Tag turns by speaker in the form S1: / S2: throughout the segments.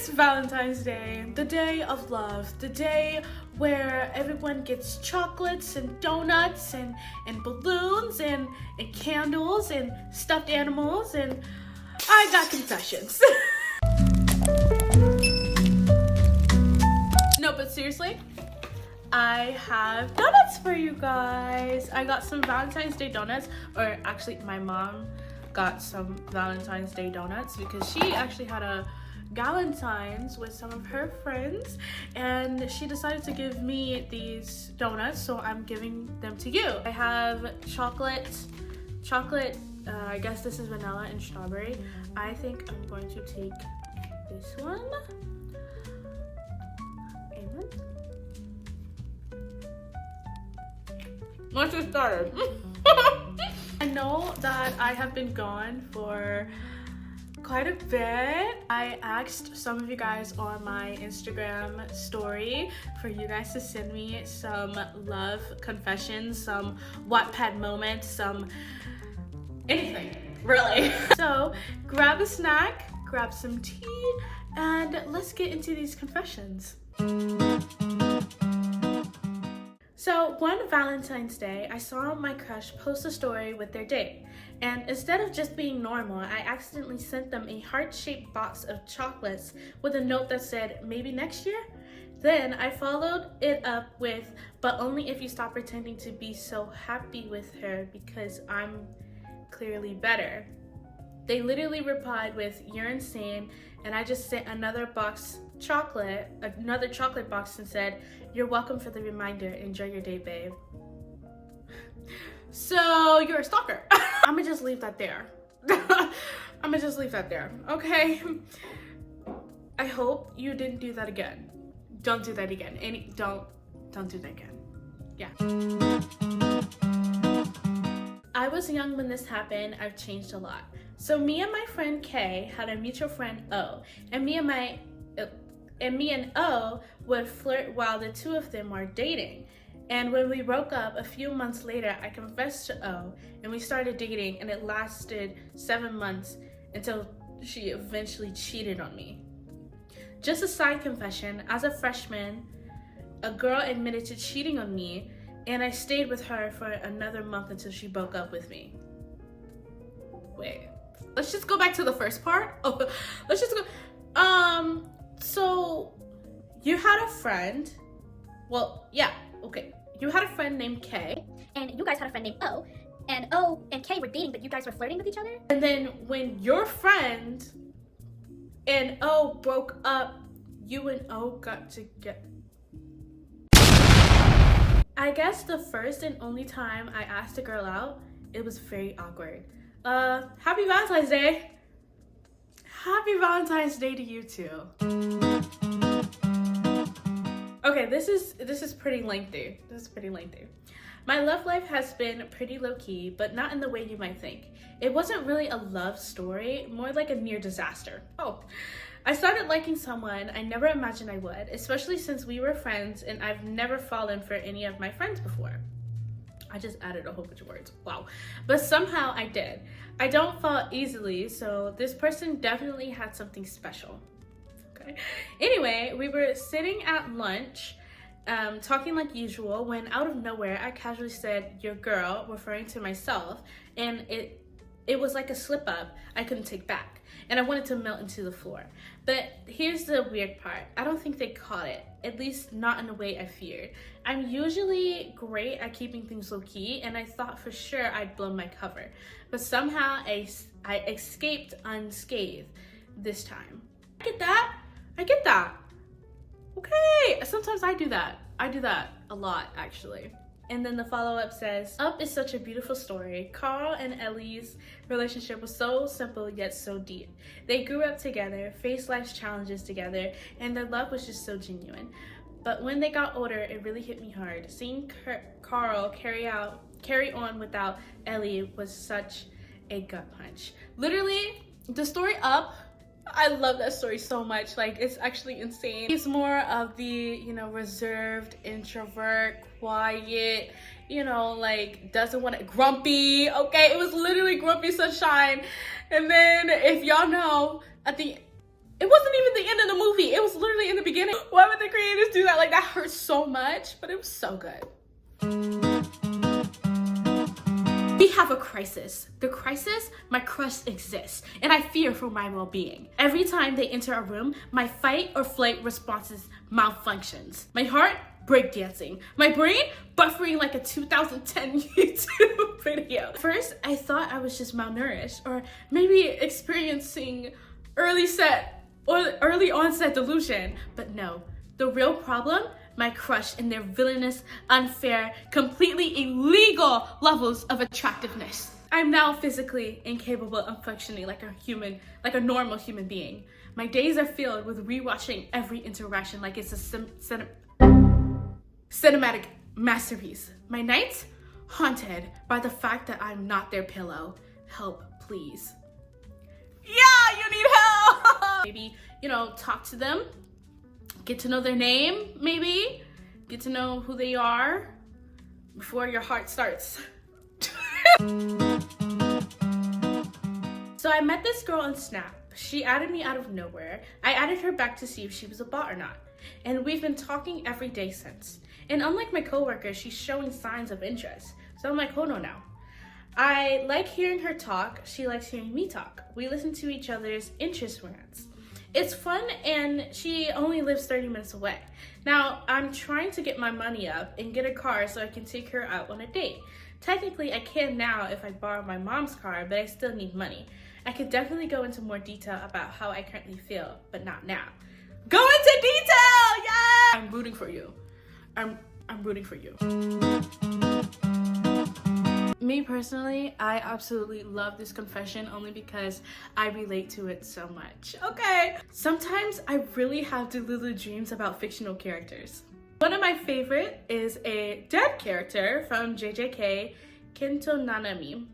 S1: It's Valentine's Day, the day of love, the day where everyone gets chocolates and donuts and balloons and candles and stuffed animals, and I got confessions. No, but seriously, I have donuts for you guys. I got some Valentine's Day donuts, or actually my mom got some Valentine's Day donuts because she actually had a Galentine's with some of her friends, and she decided to give me these donuts, so I'm giving them to you. I have chocolate, I guess this is vanilla and strawberry. I think I'm going to take this one. And let's get started. I know that I have been gone for quite a bit. I asked some of you guys on my Instagram story for you guys to send me some love confessions, some Wattpad moments, some anything, really. So grab a snack, grab some tea, and let's get into these confessions. So one Valentine's Day, I saw my crush post a story with their date, and instead of just being normal, I accidentally sent them a heart-shaped box of chocolates with a note that said, maybe next year? Then I followed it up with, but only if you stop pretending to be so happy with her because I'm clearly better. They literally replied with, you're insane, and I just sent another chocolate box and said, you're welcome for the reminder. Enjoy your day, babe. So you're a stalker. I'ma just leave that there. I'ma just leave that there, okay? I hope you didn't do that again. Don't do that again. Don't do that again. Yeah. I was young when this happened. I've changed a lot. So me and my friend Kay had a mutual friend O, and me and O would flirt while the two of them were dating. And when we broke up a few months later, I confessed to O and we started dating, and it lasted 7 months until she eventually cheated on me. Just a side confession, as a freshman, a girl admitted to cheating on me, and I stayed with her for another month until she broke up with me. Wait, let's just go back to the first part. Oh, let's just go. So you had a friend. Well, yeah, okay. You had a friend named Kay.
S2: And you guys had a friend named O. And O and Kay were dating, but you guys were flirting with each other?
S1: And then when your friend and O broke up, you and O got together. I guess the first and only time I asked a girl out, it was very awkward. Happy Valentine's Day. Happy Valentine's Day to you too. Okay, this is pretty lengthy. This is pretty lengthy. My love life has been pretty low-key, but not in the way you might think. It wasn't really a love story, more like a near disaster. Oh, I started liking someone I never imagined I would, especially since we were friends and I've never fallen for any of my friends before. I just added a whole bunch of words. Wow. But somehow I did. I don't fall easily, so this person definitely had something special. Okay. Anyway, we were sitting at lunch, talking like usual, when out of nowhere, I casually said, your girl, referring to myself, and it was like a slip up I couldn't take back, and I wanted to melt into the floor. But here's the weird part. I don't think they caught it, at least not in the way I feared. I'm usually great at keeping things low key, and I thought for sure I'd blow my cover. But somehow I escaped unscathed this time. I get that. Okay, sometimes I do that. I do that a lot, actually. And then the follow-up says, Up is such a beautiful story. Carl and Ellie's relationship was so simple yet so deep. They grew up together, faced life's challenges together, and their love was just so genuine. But when they got older, it really hit me hard. Seeing Carl carry on without Ellie was such a gut punch. Literally, the story Up, I love that story so much. Like, it's actually insane. He's more of the, reserved, introvert, quiet, like doesn't want to, grumpy. Okay, it was literally Grumpy Sunshine. And then if y'all know, it wasn't even the end of the movie. in the beginning. Why would the creators do that? Like, that hurts so much, but it was so good. We have a crisis. The crisis, my crush exists, and I fear for my well-being. Every time they enter a room, my fight or flight responses malfunctions. My heart, breakdancing. My brain, buffering like a 2010 YouTube video. First, I thought I was just malnourished, or maybe experiencing early onset delusion, but no. The real problem, my crush and their villainous, unfair, completely illegal levels of attractiveness. I'm now physically incapable of functioning like a normal human being. My days are filled with rewatching every interaction like it's a cinematic masterpiece. My nights haunted by the fact that I'm not their pillow. Help, please. Yeah, you need help! Maybe, talk to them. Get to know their name, maybe. Get to know who they are before your heart starts. So I met this girl on Snap. She added me out of nowhere. I added her back to see if she was a bot or not. And we've been talking every day since. And unlike my coworker, she's showing signs of interest. So I'm like, hold on now. I like hearing her talk. She likes hearing me talk. We listen to each other's interest rants. It's fun, and she only lives 30 minutes away. Now, I'm trying to get my money up and get a car so I can take her out on a date. Technically, I can now if I borrow my mom's car, but I still need money. I could definitely go into more detail about how I currently feel, but not now. Go into detail! Yeah! I'm rooting for you. I'm rooting for you. Me personally, I absolutely love this confession only because I relate to it so much. Okay. Sometimes I really have delulu dreams about fictional characters. One of my favorite is a dead character from JJK, Kento Nanami.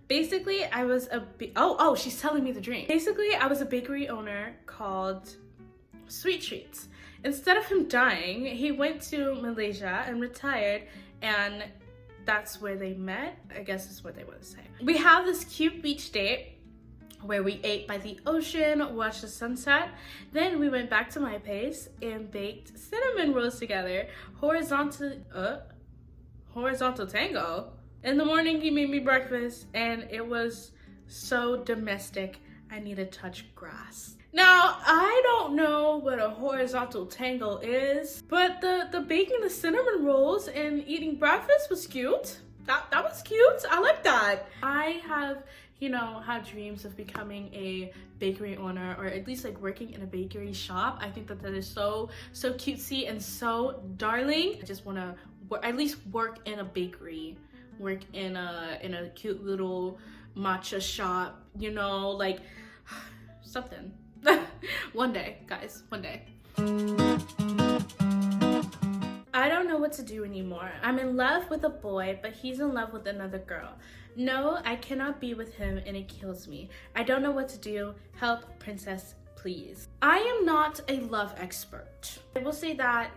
S1: Basically, I was she's telling me the dream. Basically, I was a bakery owner called Sweet Treats. Instead of him dying, he went to Malaysia and retired, and that's where they met. I guess is what they want to say. We have this cute beach date where we ate by the ocean, watched the sunset. Then we went back to my place and baked cinnamon rolls together. Horizontal tango. In the morning, he made me breakfast, and it was so domestic. I need to touch grass. Now, I don't know what a horizontal tango is, but the baking the cinnamon rolls and eating breakfast was cute. That was cute. I like that. I have, had dreams of becoming a bakery owner, or at least like working in a bakery shop. I think that is so cutesy and so darling. I just want to at least work in a bakery, work in a cute little matcha shop, like something. One day, guys, one day. I don't know what to do anymore. I'm in love with a boy, but he's in love with another girl. No, I cannot be with him, and it kills me. I don't know what to do. Help, princess, please. I am not a love expert. I will say that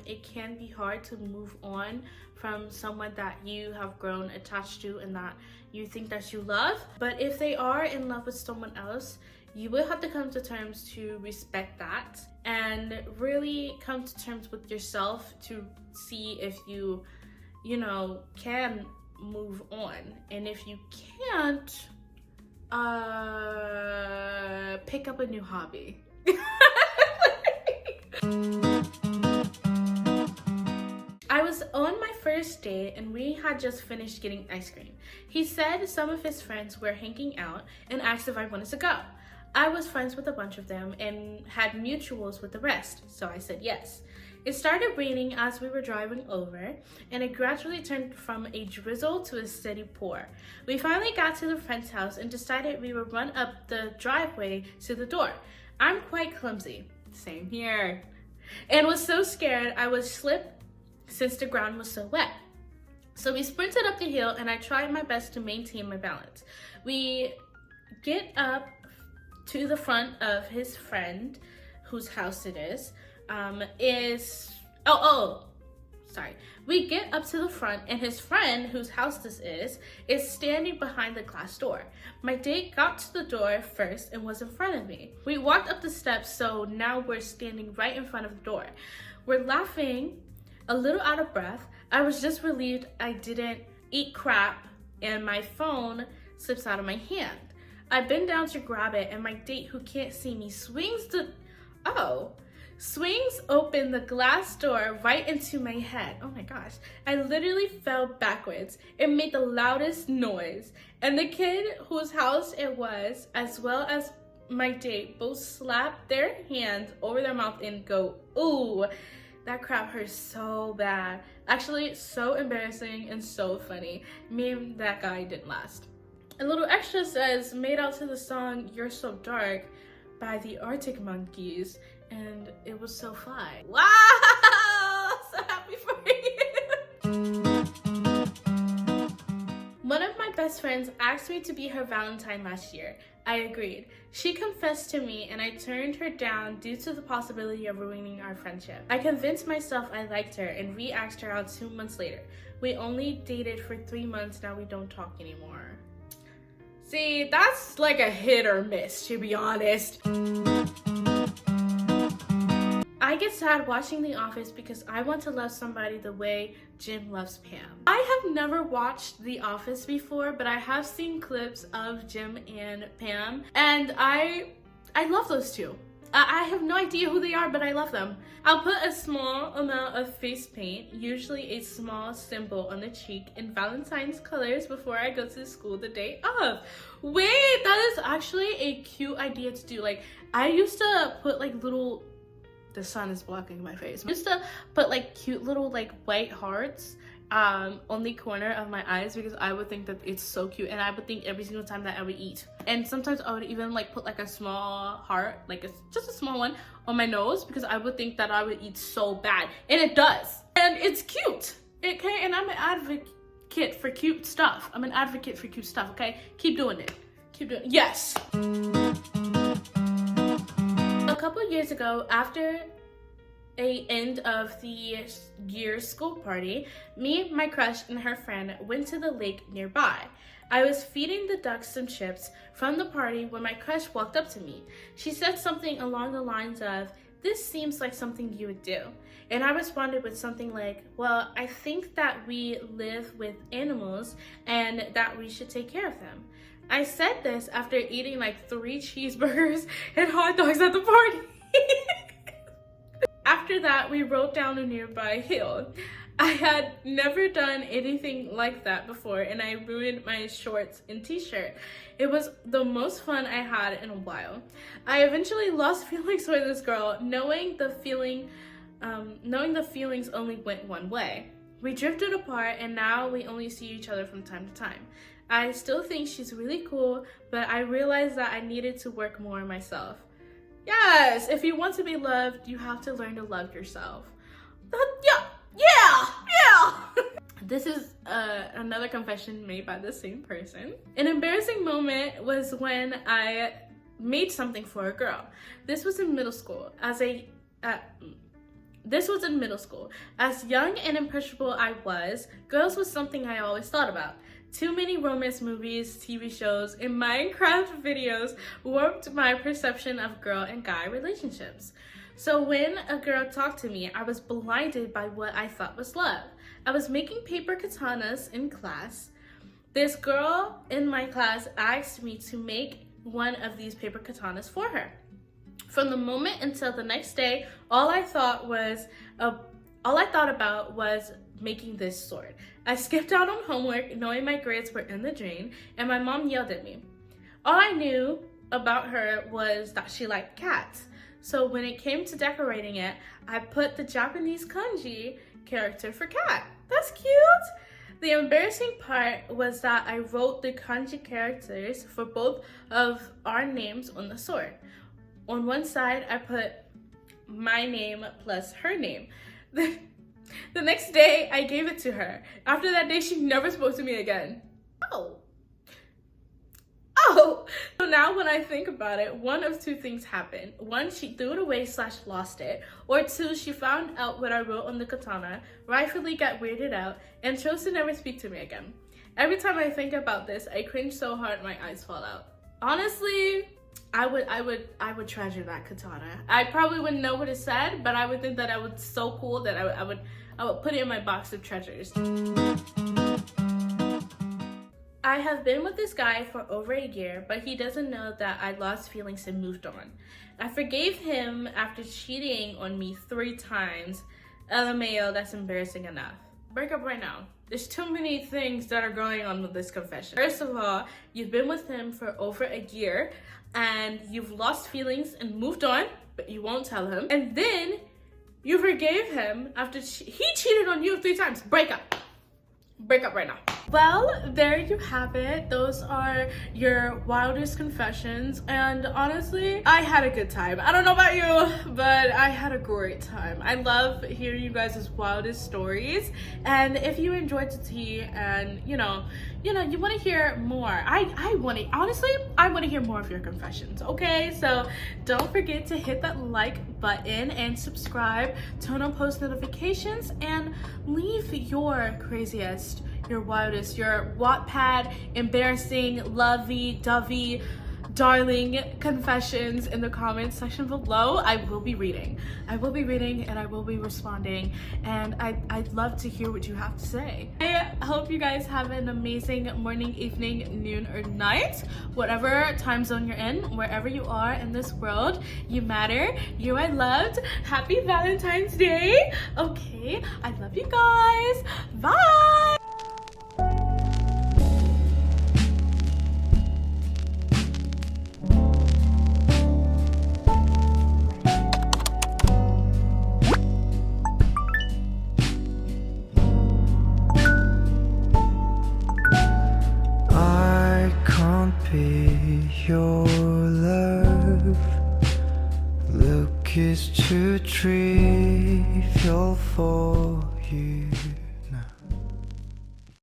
S1: it can be hard to move on from someone that you have grown attached to and that you think that you love. But if they are in love with someone else, you will have to come to terms to respect that and really come to terms with yourself to see if you can move on. And if you can't, pick up a new hobby. I was on my first date and we had just finished getting ice cream. He said some of his friends were hanging out and asked if I wanted to go. I was friends with a bunch of them and had mutuals with the rest, so I said yes. It started raining as we were driving over, and it gradually turned from a drizzle to a steady pour. We finally got to the friend's house and decided we would run up the driveway to the door. I'm quite clumsy, same here, and was so scared I would slip since the ground was so wet. So we sprinted up the hill and I tried my best to maintain my balance. We get up to the front of his friend, whose house it is. We get up to the front and his friend, whose house this is standing behind the glass door. My date got to the door first and was in front of me. We walked up the steps, so now we're standing right in front of the door. We're laughing, a little out of breath. I was just relieved I didn't eat crap and my phone slips out of my hand. I bend down to grab it and my date, who can't see me, swings open the glass door right into my head. Oh my gosh. I literally fell backwards. It made the loudest noise. And the kid whose house it was, as well as my date, both slapped their hands over their mouth and go, ooh. That crap hurt so bad. Actually, so embarrassing and so funny. Me and that guy didn't last. A little extra says, made out to the song You're So Dark by the Arctic Monkeys, and it was so fly. Wow! So happy for you! One of my best friends asked me to be her Valentine last year. I agreed. She confessed to me and I turned her down due to the possibility of ruining our friendship. I convinced myself I liked her and re-asked her out 2 months later. We only dated for 3 months, now we don't talk anymore. See, that's like a hit or miss, to be honest. I get sad watching The Office because I want to love somebody the way Jim loves Pam. I have never watched The Office before, but I have seen clips of Jim and Pam, and I love those two. I have no idea who they are, but I love them. I'll put a small amount of face paint, usually a small symbol on the cheek, in Valentine's colors before I go to school the day of. Wait, that is actually a cute idea to do. Like, I used to put like little, the sun is blocking my face. I used to put like cute little like white hearts on the corner of my eyes because I would think that it's so cute, and I would think every single time that I would eat. And sometimes I would even like put like a small heart, like just a small one, on my nose because I would think that I would eat so bad, and it does, and it's cute. Okay, and I'm an advocate for cute stuff. I'm an advocate for cute stuff. Okay, keep doing it. Keep doing it. Yes. A couple years ago, after a end of the year school party, me, my crush, and her friend went to the lake nearby. I was feeding the ducks some chips from the party when my crush walked up to me. She said something along the lines of, "This seems like something you would do." And I responded with something like, "Well, I think that we live with animals and that we should take care of them." I said this after eating like 3 cheeseburgers and hot dogs at the party. After that, we rode down a nearby hill. I had never done anything like that before, and I ruined my shorts and t-shirt. It was the most fun I had in a while. I eventually lost feelings for this girl, knowing the feelings only went one way. We drifted apart, and now we only see each other from time to time. I still think she's really cool, but I realized that I needed to work more on myself. Yes, if you want to be loved, you have to learn to love yourself. Yeah. This is another confession made by the same person. An embarrassing moment was when I made something for a girl. This was in middle school. As young and impressionable I was, girls was something I always thought about. Too many romance movies, TV shows, and Minecraft videos warped my perception of girl and guy relationships. So when a girl talked to me, I was blinded by what I thought was love. I was making paper katanas in class. This girl in my class asked me to make one of these paper katanas for her. From the moment until the next day, all I thought about was making this sword. I skipped out on homework knowing my grades were in the drain, and my mom yelled at me. All I knew about her was that she liked cats. So when it came to decorating it, I put the Japanese kanji character for cat. That's cute! The embarrassing part was that I wrote the kanji characters for both of our names on the sword. On one side, I put my name plus her name. The next day, I gave it to her. After that day, she never spoke to me again. Oh, So now when I think about it, one of two things happened. One, she threw it away / lost it. Or two, she found out what I wrote on the katana, rightfully got weirded out, and chose to never speak to me again. Every time I think about this, I cringe so hard my eyes fall out. Honestly, I would treasure that katana. I probably wouldn't know what it said, but I would think that it was so cool that I would put it in my box of treasures. I have been with this guy for over a year, but he doesn't know that I lost feelings and moved on. I forgave him after cheating on me 3 times. LMAO, that's embarrassing enough. Break up right now. There's too many things that are going on with this confession. First of all, you've been with him for over a year and you've lost feelings and moved on, but you won't tell him. And then you forgave him after he cheated on you 3 times. Break up. Break up right now. Well, there you have it. Those are your wildest confessions. And honestly, I had a good time. I don't know about you, but I had a great time. I love hearing you guys' wildest stories. And if you enjoyed the tea and you want to hear more, I want to hear more of your confessions, okay? So don't forget to hit that like button and subscribe, turn on post notifications, and leave your craziest, your wildest, your Wattpad, embarrassing, lovey-dovey, darling confessions in the comments section below. I will be reading and I will be responding, and I'd love to hear what you have to say. I hope you guys have an amazing morning, evening, noon, or night, whatever time zone you're in, wherever you are in this world. You matter, you are loved. Happy Valentine's Day. Okay, I love you guys. Bye.
S3: Be your love. Look is too trivial for you.